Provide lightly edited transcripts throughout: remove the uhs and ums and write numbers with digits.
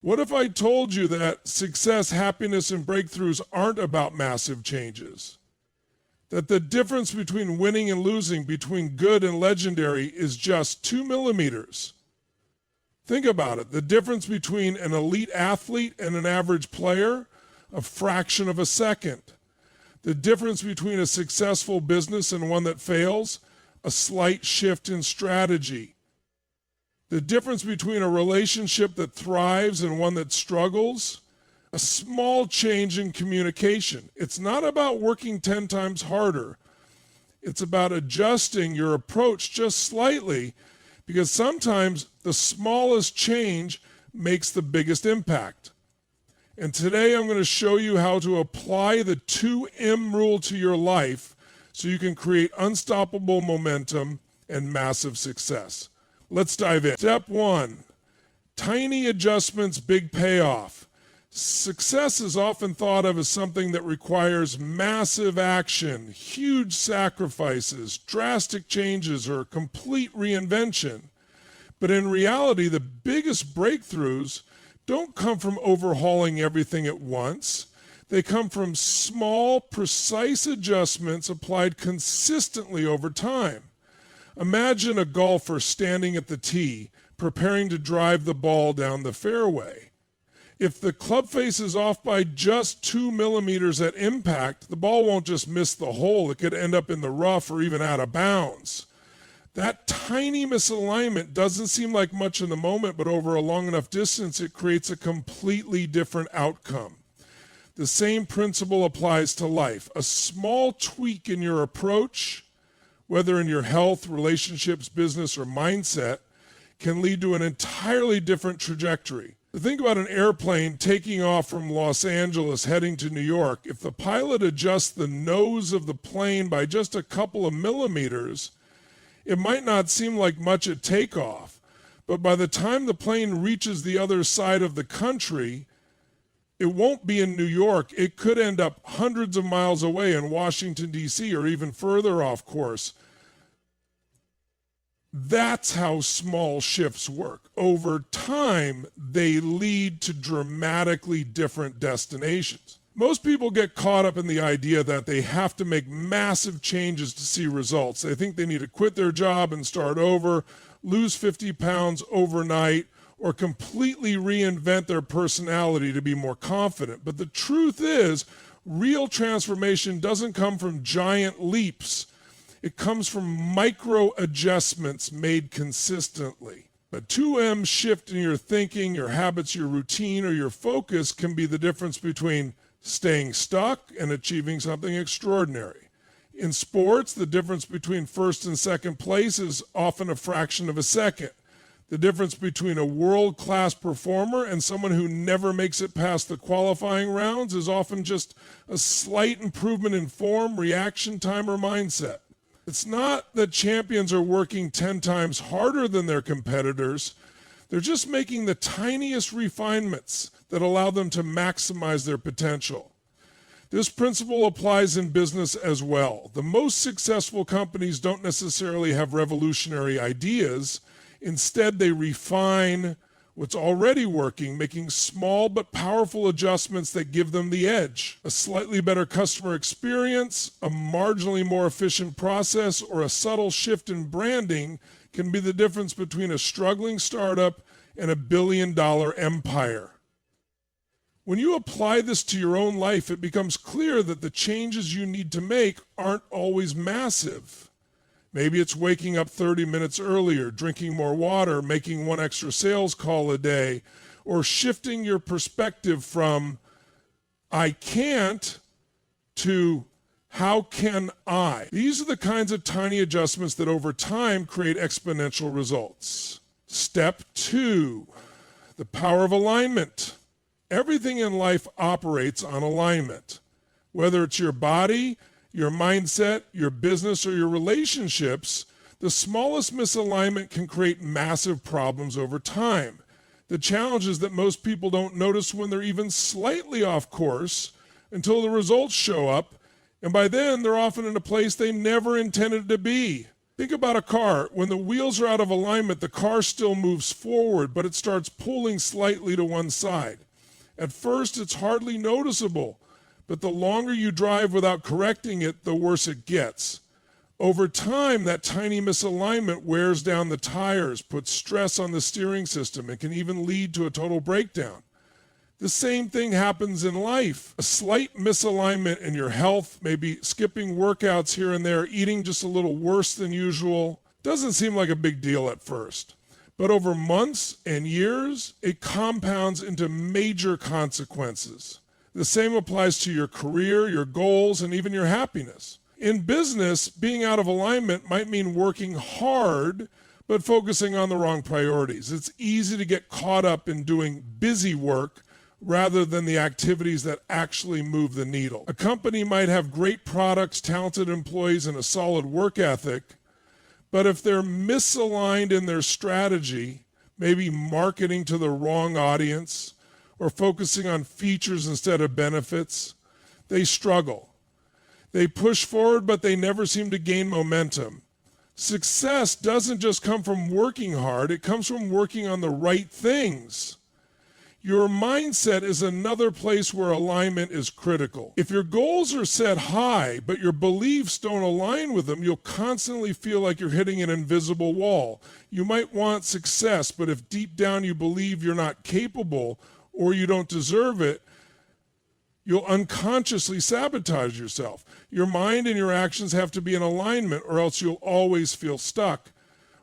What if I told you that success, happiness, and breakthroughs aren't about massive changes? That the difference between winning and losing, between good and legendary, is just 2 millimeters. Think about it. The difference between an elite athlete and an average player, a fraction of a second. The difference between a successful business and one that fails, a slight shift in strategy. The difference between a relationship that thrives and one that struggles, a small change in communication. It's not about working 10 times harder. It's about adjusting your approach just slightly, because sometimes the smallest change makes the biggest impact. And today I'm going to show you how to apply the 2M rule to your life so you can create unstoppable momentum and massive success. Let's dive in. Step 1, tiny adjustments, big payoff. Success is often thought of as something that requires massive action, huge sacrifices, drastic changes, or complete reinvention. But in reality, the biggest breakthroughs don't come from overhauling everything at once. They come from small, precise adjustments applied consistently over time. Imagine a golfer standing at the tee, preparing to drive the ball down the fairway. If the club face is off by just 2 millimeters at impact, the ball won't just miss the hole. It could end up in the rough or even out of bounds. That tiny misalignment doesn't seem like much in the moment, but over a long enough distance, it creates a completely different outcome. The same principle applies to life. A small tweak in your approach, whether in your health, relationships, business, or mindset, can lead to an entirely different trajectory. Think about an airplane taking off from Los Angeles heading to New York. If the pilot adjusts the nose of the plane by just a couple of millimeters, it might not seem like much at takeoff, but by the time the plane reaches the other side of the country, it won't be in New York. It could end up hundreds of miles away in Washington, D.C., or even further off course. That's how small shifts work. Over time, they lead to dramatically different destinations. Most people get caught up in the idea that they have to make massive changes to see results. They think they need to quit their job and start over, lose 50 pounds overnight, or completely reinvent their personality to be more confident. But the truth is, real transformation doesn't come from giant leaps. It comes from micro adjustments made consistently. A 2M shift in your thinking, your habits, your routine, or your focus can be the difference between staying stuck and achieving something extraordinary. In sports, the difference between first and second place is often a fraction of a second. The difference between a world-class performer and someone who never makes it past the qualifying rounds is often just a slight improvement in form, reaction time, or mindset. It's not that champions are working 10 times harder than their competitors. They're just making the tiniest refinements that allow them to maximize their potential. This principle applies in business as well. The most successful companies don't necessarily have revolutionary ideas. Instead, they refine what's already working, making small but powerful adjustments that give them the edge. A slightly better customer experience, a marginally more efficient process, or a subtle shift in branding can be the difference between a struggling startup and a billion-dollar empire. When you apply this to your own life, it becomes clear that the changes you need to make aren't always massive. Maybe it's waking up 30 minutes earlier, drinking more water, making one extra sales call a day, or shifting your perspective from I can't to how can I? These are the kinds of tiny adjustments that over time create exponential results. Step 2, the power of alignment. Everything in life operates on alignment. Whether it's your body, your mindset, your business, or your relationships, the smallest misalignment can create massive problems over time. The challenge is that most people don't notice when they're even slightly off course until the results show up, and by then they're often in a place they never intended to be. Think about a car. When the wheels are out of alignment, the car still moves forward, but it starts pulling slightly to one side. At first, it's hardly noticeable, but the longer you drive without correcting it, the worse it gets. Over time, that tiny misalignment wears down the tires, puts stress on the steering system, and can even lead to a total breakdown. The same thing happens in life. A slight misalignment in your health, maybe skipping workouts here and there, eating just a little worse than usual, doesn't seem like a big deal at first. But over months and years, it compounds into major consequences. The same applies to your career, your goals, and even your happiness. In business, being out of alignment might mean working hard, but focusing on the wrong priorities. It's easy to get caught up in doing busy work rather than the activities that actually move the needle. A company might have great products, talented employees, and a solid work ethic, but if they're misaligned in their strategy, maybe marketing to the wrong audience or focusing on features instead of benefits, they struggle. They push forward, but they never seem to gain momentum. Success doesn't just come from working hard, it comes from working on the right things. Your mindset is another place where alignment is critical. If your goals are set high, but your beliefs don't align with them, you'll constantly feel like you're hitting an invisible wall. You might want success, but if deep down you believe you're not capable or you don't deserve it, you'll unconsciously sabotage yourself. Your mind and your actions have to be in alignment, or else you'll always feel stuck.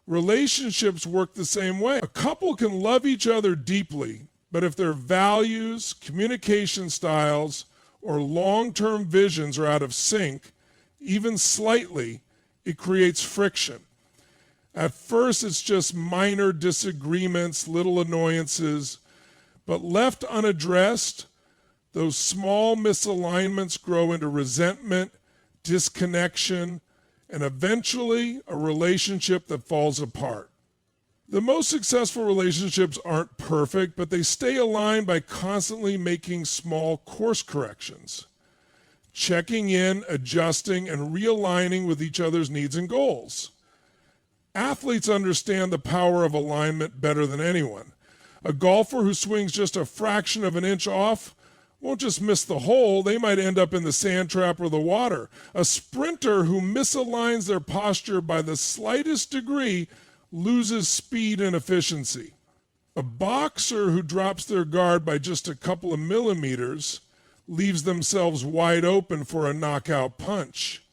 Relationships work the same way. A couple can love each other deeply, but if their values, communication styles, or long-term visions are out of sync, even slightly, it creates friction. At first, it's just minor disagreements, little annoyances, but left unaddressed, those small misalignments grow into resentment, disconnection, and eventually a relationship that falls apart. The most successful relationships aren't perfect, but they stay aligned by constantly making small course corrections, checking in, adjusting, and realigning with each other's needs and goals. Athletes understand the power of alignment better than anyone. A golfer who swings just a fraction of an inch off won't just miss the hole, they might end up in the sand trap or the water. A sprinter who misaligns their posture by the slightest degree loses speed and efficiency. A boxer who drops their guard by just a couple of millimeters leaves themselves wide open for a knockout punch.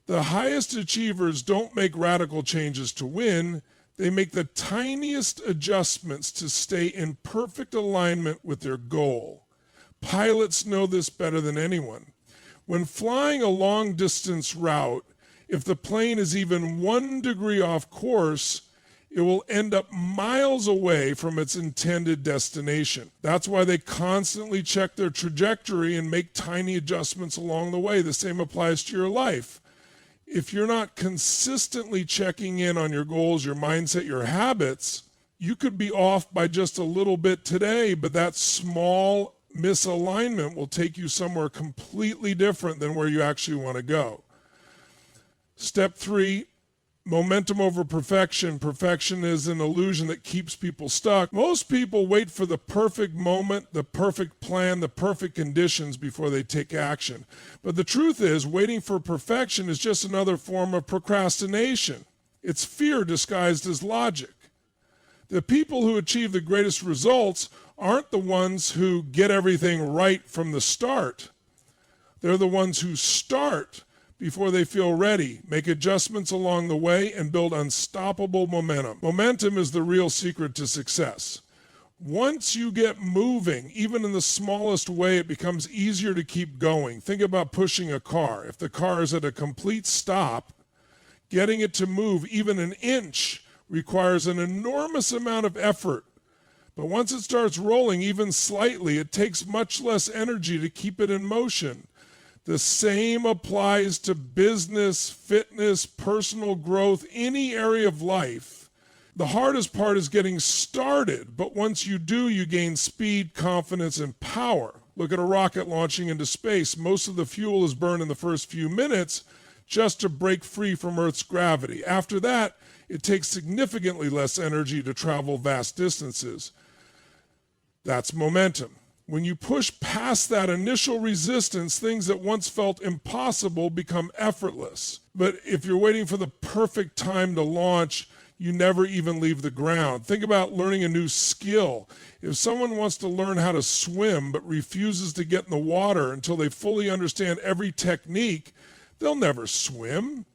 The highest achievers don't make radical changes to win, they make the tiniest adjustments to stay in perfect alignment with their goal. Pilots know this better than anyone. When flying a long-distance route, if the plane is even 1 degree off course, it will end up miles away from its intended destination. That's why they constantly check their trajectory and make tiny adjustments along the way. The same applies to your life. If you're not consistently checking in on your goals, your mindset, your habits, you could be off by just a little bit today, but that small misalignment will take you somewhere completely different than where you actually want to go. Step 3, momentum over perfection. Perfection is an illusion that keeps people stuck. Most people wait for the perfect moment, the perfect plan, the perfect conditions before they take action. But the truth is, waiting for perfection is just another form of procrastination. It's fear disguised as logic. The people who achieve the greatest results aren't the ones who get everything right from the start. They're the ones who start before they feel ready, make adjustments along the way, and build unstoppable momentum. Momentum is the real secret to success. Once you get moving, even in the smallest way, it becomes easier to keep going. Think about pushing a car. If the car is at a complete stop, getting it to move even an inch requires an enormous amount of effort. But once it starts rolling, even slightly, it takes much less energy to keep it in motion. The same applies to business, fitness, personal growth, any area of life. The hardest part is getting started, but once you do, you gain speed, confidence, and power. Look at a rocket launching into space. Most of the fuel is burned in the first few minutes. just to break free from Earth's gravity. After that, it takes significantly less energy to travel vast distances. That's momentum. When you push past that initial resistance, things that once felt impossible become effortless. But if you're waiting for the perfect time to launch, you never even leave the ground. Think about learning a new skill. If someone wants to learn how to swim but refuses to get in the water until they fully understand every technique, they'll never swim.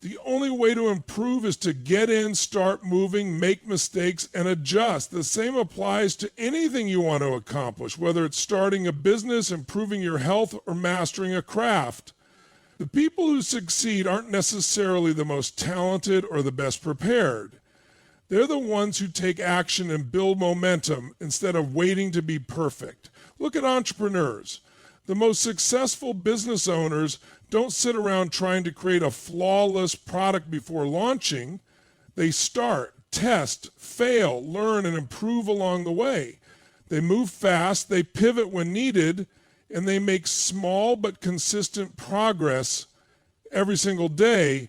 The only way to improve is to get in, start moving, make mistakes, and adjust. The same applies to anything you want to accomplish, whether it's starting a business, improving your health, or mastering a craft. The people who succeed aren't necessarily the most talented or the best prepared. They're the ones who take action and build momentum instead of waiting to be perfect. Look at entrepreneurs. The most successful business owners don't sit around trying to create a flawless product before launching. They start, test, fail, learn, and improve along the way. They move fast, they pivot when needed, and they make small but consistent progress every single day.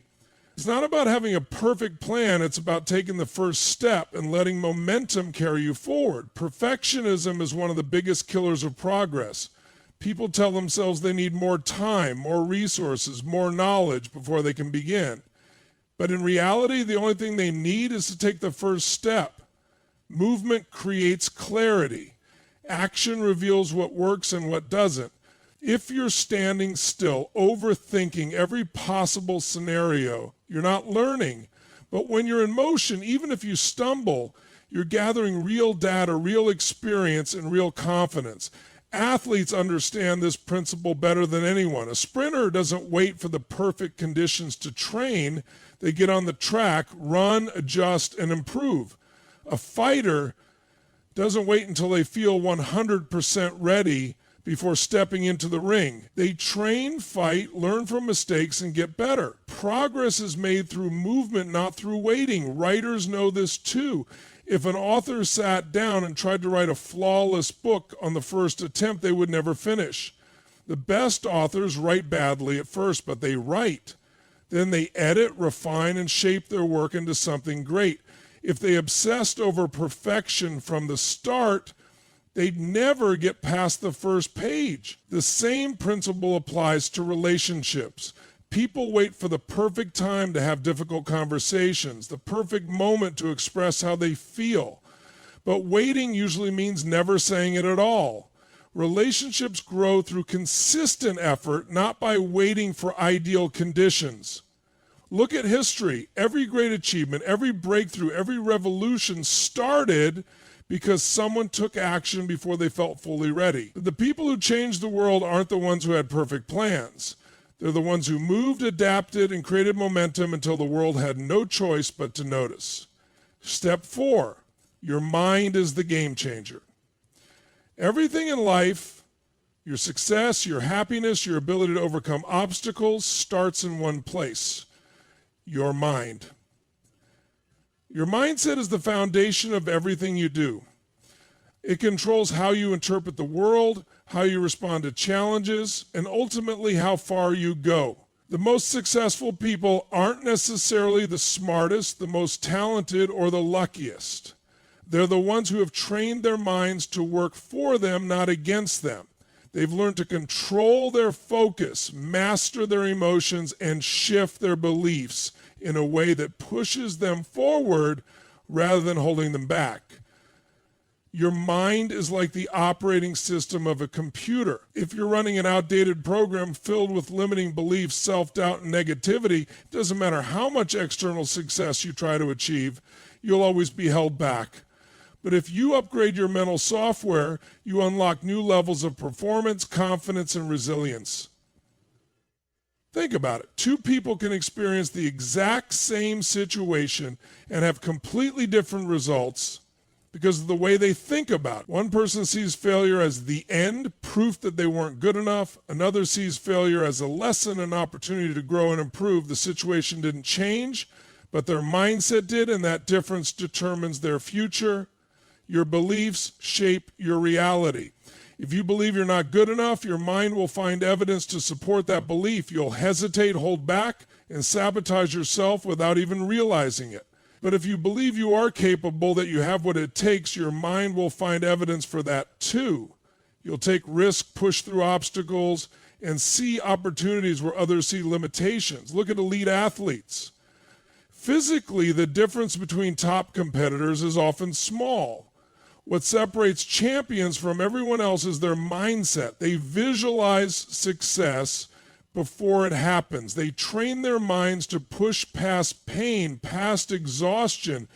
It's not about having a perfect plan, it's about taking the first step and letting momentum carry you forward. Perfectionism is one of the biggest killers of progress. People tell themselves they need more time, more resources, more knowledge before they can begin. But in reality, the only thing they need is to take the first step. Movement creates clarity. Action reveals what works and what doesn't. If you're standing still, overthinking every possible scenario, you're not learning. But when you're in motion, even if you stumble, you're gathering real data, real experience, and real confidence. Athletes understand this principle better than anyone. A sprinter doesn't wait for the perfect conditions to train. They get on the track, run, adjust, and improve. A fighter doesn't wait until they feel 100% ready before stepping into the ring. They train, fight, learn from mistakes, and get better. Progress is made through movement, not through waiting. Writers know this too. If an author sat down and tried to write a flawless book on the first attempt, they would never finish. The best authors write badly at first, but they write. Then they edit, refine, and shape their work into something great. If they obsessed over perfection from the start, they'd never get past the first page. The same principle applies to relationships. People wait for the perfect time to have difficult conversations, the perfect moment to express how they feel. But waiting usually means never saying it at all. Relationships grow through consistent effort, not by waiting for ideal conditions. Look at history. Every great achievement, every breakthrough, every revolution started because someone took action before they felt fully ready. The people who changed the world aren't the ones who had perfect plans. They're the ones who moved, adapted, and created momentum until the world had no choice but to notice. Step 4, your mind is the game changer. Everything in life, your success, your happiness, your ability to overcome obstacles starts in one place, your mind. Your mindset is the foundation of everything you do. It controls how you interpret the world, how you respond to challenges, and ultimately how far you go. The most successful people aren't necessarily the smartest, the most talented, or the luckiest. They're the ones who have trained their minds to work for them, not against them. They've learned to control their focus, master their emotions, and shift their beliefs in a way that pushes them forward rather than holding them back. Your mind is like the operating system of a computer. If you're running an outdated program filled with limiting beliefs, self-doubt, and negativity, it doesn't matter how much external success you try to achieve, you'll always be held back. But if you upgrade your mental software, you unlock new levels of performance, confidence, and resilience. Think about it. Two people can experience the exact same situation and have completely different results because of the way they think about it. One person sees failure as the end, proof that they weren't good enough. Another sees failure as a lesson, an opportunity to grow and improve. The situation didn't change, but their mindset did, and that difference determines their future. Your beliefs shape your reality. If you believe you're not good enough, your mind will find evidence to support that belief. You'll hesitate, hold back, and sabotage yourself without even realizing it. But if you believe you are capable, that you have what it takes, your mind will find evidence for that too. You'll take risks, push through obstacles, and see opportunities where others see limitations. Look at elite athletes. Physically, the difference between top competitors is often small. What separates champions from everyone else is their mindset. They visualize success before it happens. They train their minds to push past pain, past exhaustion,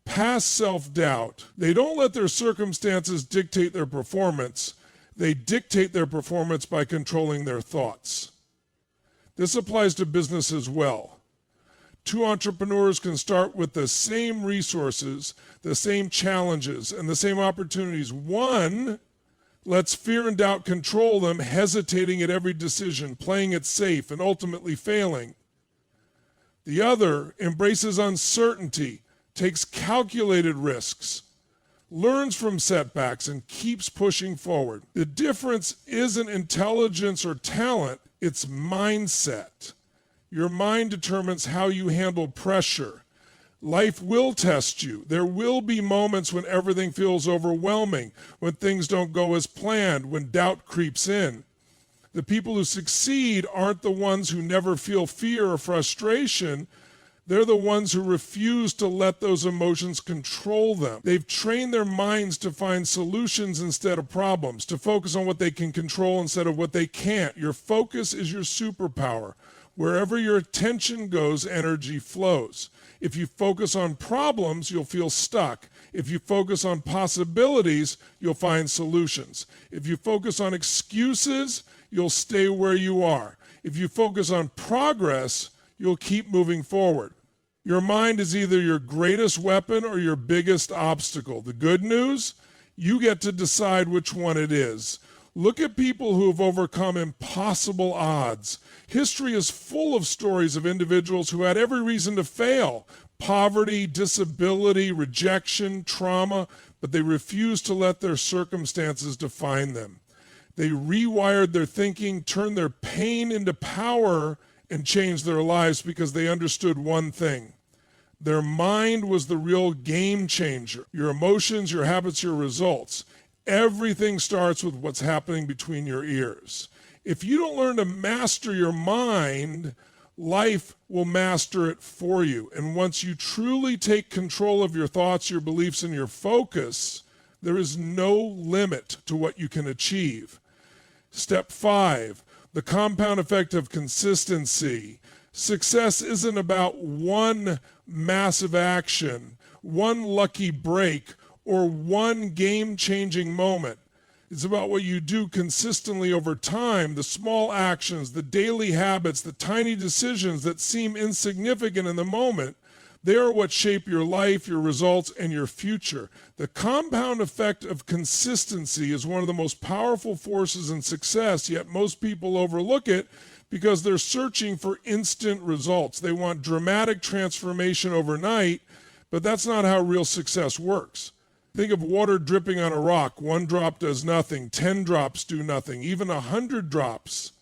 past self-doubt. They don't let their circumstances dictate their performance. They dictate their performance by controlling their thoughts. This applies to business as well. Two entrepreneurs can start with the same resources, the same challenges, and the same opportunities. One lets fear and doubt control them, hesitating at every decision, playing it safe, and ultimately failing. The other embraces uncertainty, takes calculated risks, learns from setbacks, and keeps pushing forward. The difference isn't intelligence or talent, it's mindset. Your mind determines how you handle pressure. Life will test you. There will be moments when everything feels overwhelming, when things don't go as planned, when doubt creeps in. The people who succeed aren't the ones who never feel fear or frustration. They're the ones who refuse to let those emotions control them. They've trained their minds to find solutions instead of problems, to focus on what they can control instead of what they can't. Your focus is your superpower. Wherever your attention goes, energy flows. If you focus on problems, you'll feel stuck. If you focus on possibilities, you'll find solutions. If you focus on excuses, you'll stay where you are. If you focus on progress, you'll keep moving forward. Your mind is either your greatest weapon or your biggest obstacle. The good news, you get to decide which one it is. Look at people who have overcome impossible odds. History is full of stories of individuals who had every reason to fail. Poverty, disability, rejection, trauma, but they refused to let their circumstances define them. They rewired their thinking, turned their pain into power, and changed their lives because they understood one thing. Their mind was the real game changer. Your emotions, your habits, your results. Everything starts with what's happening between your ears. If you don't learn to master your mind, life will master it for you. And once you truly take control of your thoughts, your beliefs, and your focus, there is no limit to what you can achieve. Step 5, the compound effect of consistency. Success isn't about one massive action, one lucky break, or one game-changing moment. It's about what you do consistently over time, the small actions, the daily habits, the tiny decisions that seem insignificant in the moment. They are what shape your life, your results, and your future. The compound effect of consistency is one of the most powerful forces in success, yet most people overlook it because they're searching for instant results. They want dramatic transformation overnight, but that's not how real success works. Think of water dripping on a rock. 1 drop does nothing. 10 drops do nothing. Even 100 drops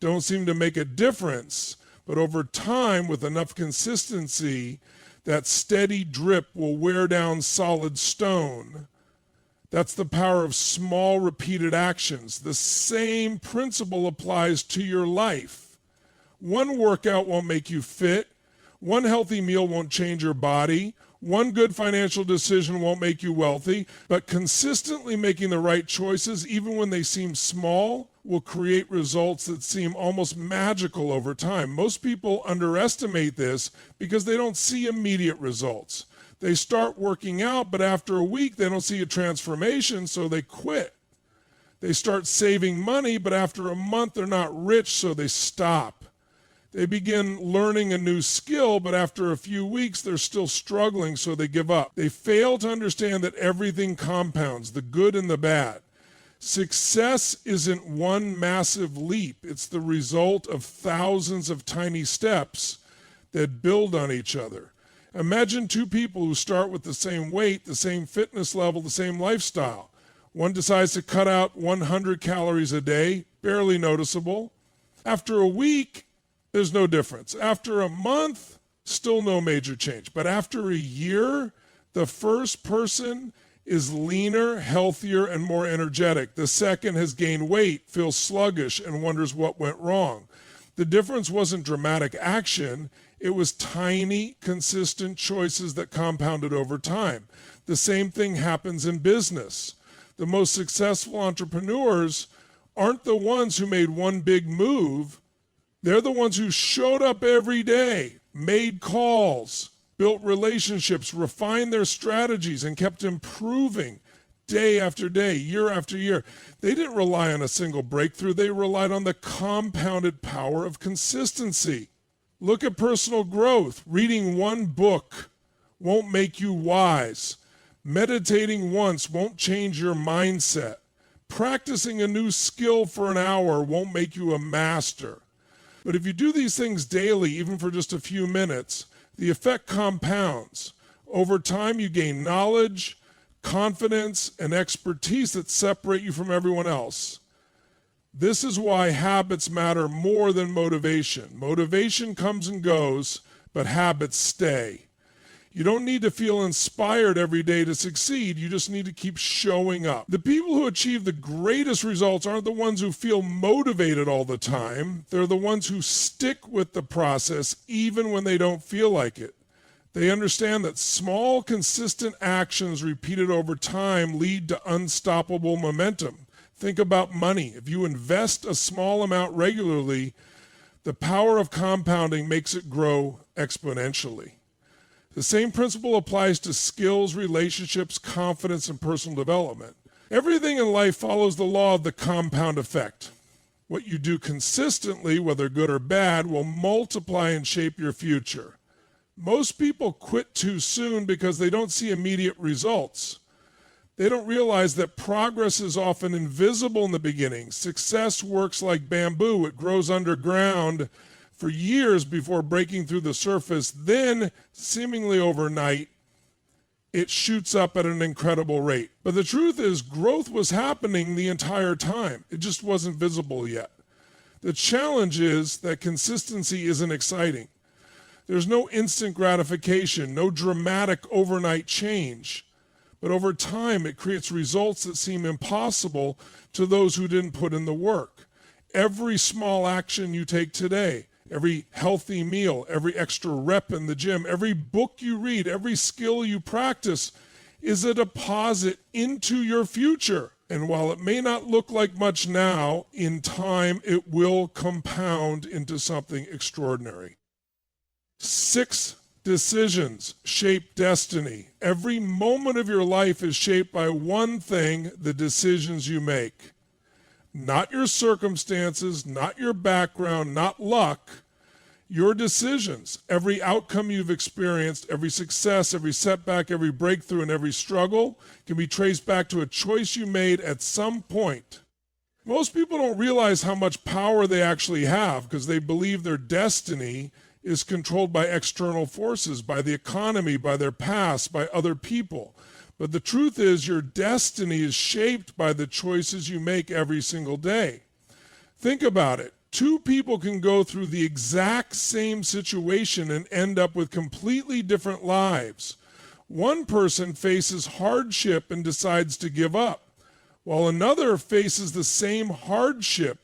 don't seem to make a difference. But over time, with enough consistency, that steady drip will wear down solid stone. That's the power of small, repeated actions. The same principle applies to your life. One workout won't make you fit. One healthy meal won't change your body. One good financial decision won't make you wealthy, but consistently making the right choices, even when they seem small, will create results that seem almost magical over time. Most people underestimate this because they don't see immediate results. They start working out, but after a week, they don't see a transformation, so they quit. They start saving money, but after a month, they're not rich, so they stop. They begin learning a new skill, but after a few weeks, they're still struggling, so they give up. They fail to understand that everything compounds, the good and the bad. Success isn't one massive leap. It's the result of thousands of tiny steps that build on each other. Imagine 2 people who start with the same weight, the same fitness level, the same lifestyle. One decides to cut out 100 calories a day, barely noticeable. After a week, there's no difference. After a month, still no major change. But after a year, the first person is leaner, healthier, and more energetic. The second has gained weight, feels sluggish, and wonders what went wrong. The difference wasn't dramatic action. It was tiny, consistent choices that compounded over time. The same thing happens in business. The most successful entrepreneurs aren't the ones who made one big move. They're the ones who showed up every day, made calls, built relationships, refined their strategies, and kept improving day after day, year after year. They didn't rely on a single breakthrough. They relied on the compounded power of consistency. Look at personal growth. Reading one book won't make you wise. Meditating once won't change your mindset. Practicing a new skill for an hour won't make you a master. But if you do these things daily, even for just a few minutes, the effect compounds. Over time, you gain knowledge, confidence, and expertise that separate you from everyone else. This is why habits matter more than motivation. Motivation comes and goes, but habits stay. You don't need to feel inspired every day to succeed. You just need to keep showing up. The people who achieve the greatest results aren't the ones who feel motivated all the time. They're the ones who stick with the process even when they don't feel like it. They understand that small, consistent actions repeated over time lead to unstoppable momentum. Think about money. If you invest a small amount regularly, the power of compounding makes it grow exponentially. The same principle applies to skills, relationships, confidence, and personal development. Everything in life follows the law of the compound effect. What you do consistently, whether good or bad, will multiply and shape your future. Most people quit too soon because they don't see immediate results. They don't realize that progress is often invisible in the beginning. Success works like bamboo. It grows underground for years before breaking through the surface. Then, seemingly overnight, it shoots up at an incredible rate. But the truth is, growth was happening the entire time. It just wasn't visible yet. The challenge is that consistency isn't exciting. There's no instant gratification, no dramatic overnight change. But over time, it creates results that seem impossible to those who didn't put in the work. Every small action you take today, every healthy meal, every extra rep in the gym, every book you read, every skill you practice is a deposit into your future. And while it may not look like much now, in time it will compound into something extraordinary. 6 decisions shape destiny. Every moment of your life is shaped by one thing: the decisions you make. Not your circumstances, not your background, not luck. Your decisions. Every outcome you've experienced, every success, every setback, every breakthrough, and every struggle can be traced back to a choice you made at some point. Most people don't realize how much power they actually have because they believe their destiny is controlled by external forces, by the economy, by their past, by other people. But the truth is, your destiny is shaped by the choices you make every single day. Think about it. 2 people can go through the exact same situation and end up with completely different lives. One person faces hardship and decides to give up, while another faces the same hardship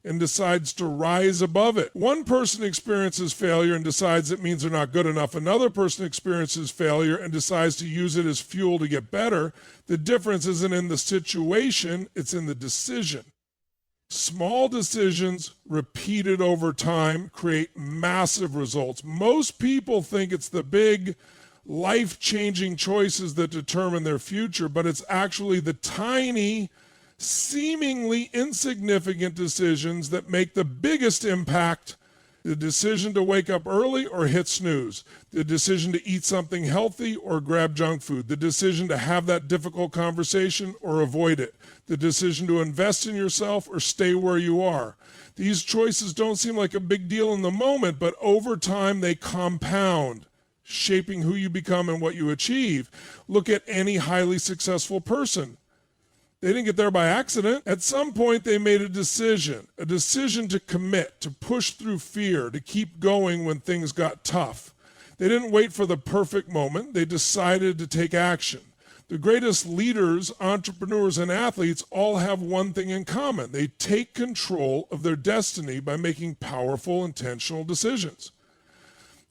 and decides to rise above it. One person experiences failure and decides it means they're not good enough. Another person experiences failure and decides to use it as fuel to get better. The difference isn't in the situation, it's in the decision. Small decisions repeated over time create massive results. Most people think it's the big, life-changing choices that determine their future, but it's actually the tiny, seemingly insignificant decisions that make the biggest impact. The decision to wake up early or hit snooze. The decision to eat something healthy or grab junk food. The decision to have that difficult conversation or avoid it. The decision to invest in yourself or stay where you are. These choices don't seem like a big deal in the moment, but over time they compound, shaping who you become and what you achieve. Look at any highly successful person. They didn't get there by accident. At some point, they made a decision to commit, to push through fear, to keep going when things got tough. They didn't wait for the perfect moment. They decided to take action. The greatest leaders, entrepreneurs, and athletes all have one thing in common. They take control of their destiny by making powerful, intentional decisions.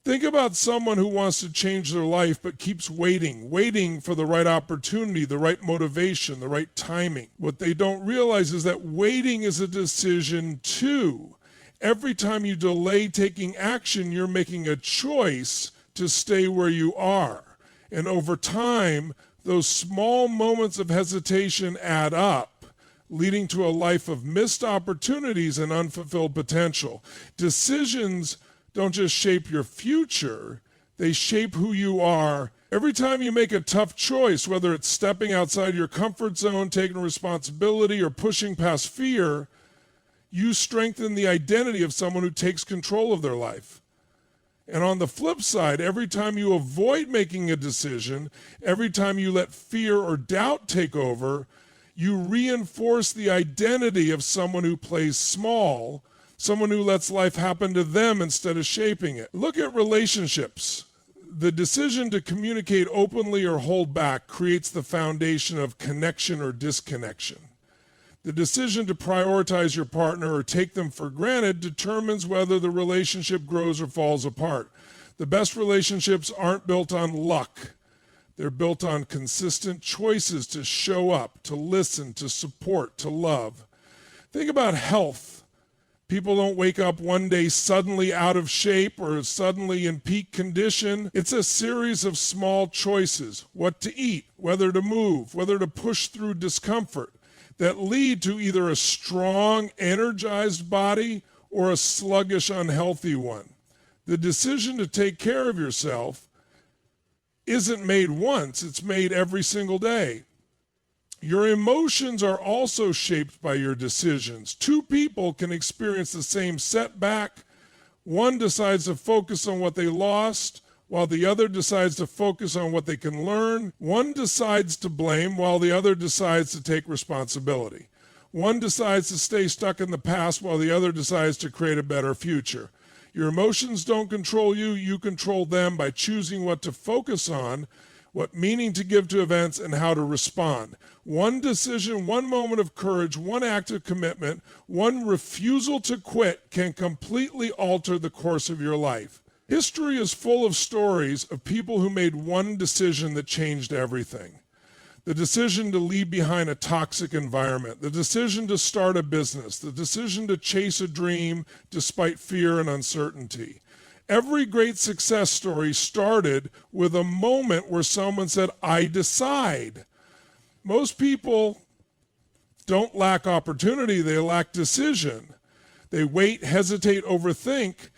Think about someone who wants to change their life but keeps waiting for the right opportunity, the right motivation, the right timing. What they don't realize is that waiting is a decision too. Every time you delay taking action, you're making a choice to stay where you are. And over time, those small moments of hesitation add up, leading to a life of missed opportunities and unfulfilled potential. Decisions don't just shape your future, they shape who you are. Every time you make a tough choice, whether it's stepping outside your comfort zone, taking responsibility, or pushing past fear, you strengthen the identity of someone who takes control of their life. And on the flip side, every time you avoid making a decision, every time you let fear or doubt take over, you reinforce the identity of someone who plays small, someone who lets life happen to them instead of shaping it. Look at relationships. The decision to communicate openly or hold back creates the foundation of connection or disconnection. The decision to prioritize your partner or take them for granted determines whether the relationship grows or falls apart. The best relationships aren't built on luck. They're built on consistent choices to show up, to listen, to support, to love. Think about health. People don't wake up one day suddenly out of shape or suddenly in peak condition. It's a series of small choices, what to eat, whether to move, whether to push through discomfort, that lead to either a strong, energized body or a sluggish, unhealthy one. The decision to take care of yourself isn't made once, it's made every single day. Your emotions are also shaped by your decisions. Two people can experience the same setback. One decides to focus on what they lost, while the other decides to focus on what they can learn. One decides to blame, while the other decides to take responsibility. One decides to stay stuck in the past, while the other decides to create a better future. Your emotions don't control you, you control them by choosing what to focus on, what meaning to give to events, and how to respond. One decision, one moment of courage, one act of commitment, one refusal to quit can completely alter the course of your life. History is full of stories of people who made one decision that changed everything. The decision to leave behind a toxic environment, the decision to start a business, the decision to chase a dream despite fear and uncertainty. Every great success story started with a moment where someone said, I decide. Most people don't lack opportunity, they lack decision. They wait, hesitate, overthink,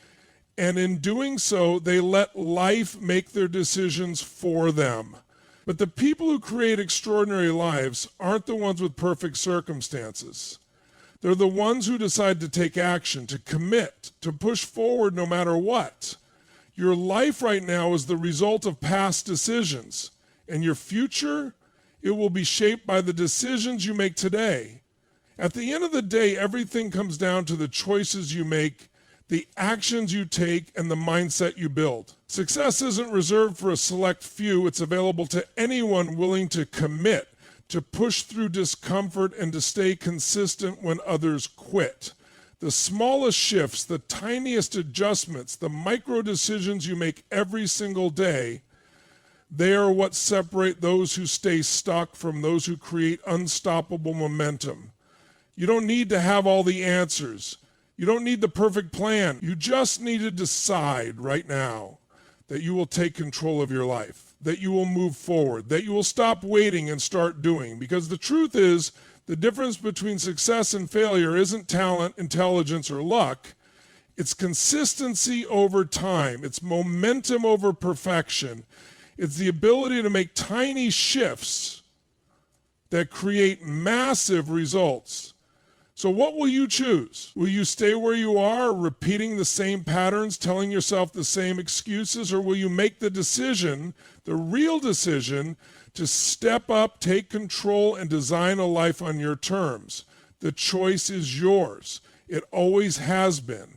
and in doing so, they let life make their decisions for them. But the people who create extraordinary lives aren't the ones with perfect circumstances. They're the ones who decide to take action, to commit, to push forward no matter what. Your life right now is the result of past decisions, and your future, it will be shaped by the decisions you make today. At the end of the day, everything comes down to the choices you make, the actions you take, and the mindset you build. Success isn't reserved for a select few. It's available to anyone willing to commit, to push through discomfort, and to stay consistent when others quit. The smallest shifts, the tiniest adjustments, the micro decisions you make every single day, they are what separate those who stay stuck from those who create unstoppable momentum. You don't need to have all the answers. You don't need the perfect plan. You just need to decide right now that you will take control of your life, that you will move forward, that you will stop waiting and start doing. Because the truth is, the difference between success and failure isn't talent, intelligence, or luck. It's consistency over time. It's momentum over perfection. It's the ability to make tiny shifts that create massive results. So what will you choose? Will you stay where you are, repeating the same patterns, telling yourself the same excuses, or will you make the decision, the real decision, to step up, take control, and design a life on your terms? The choice is yours. It always has been.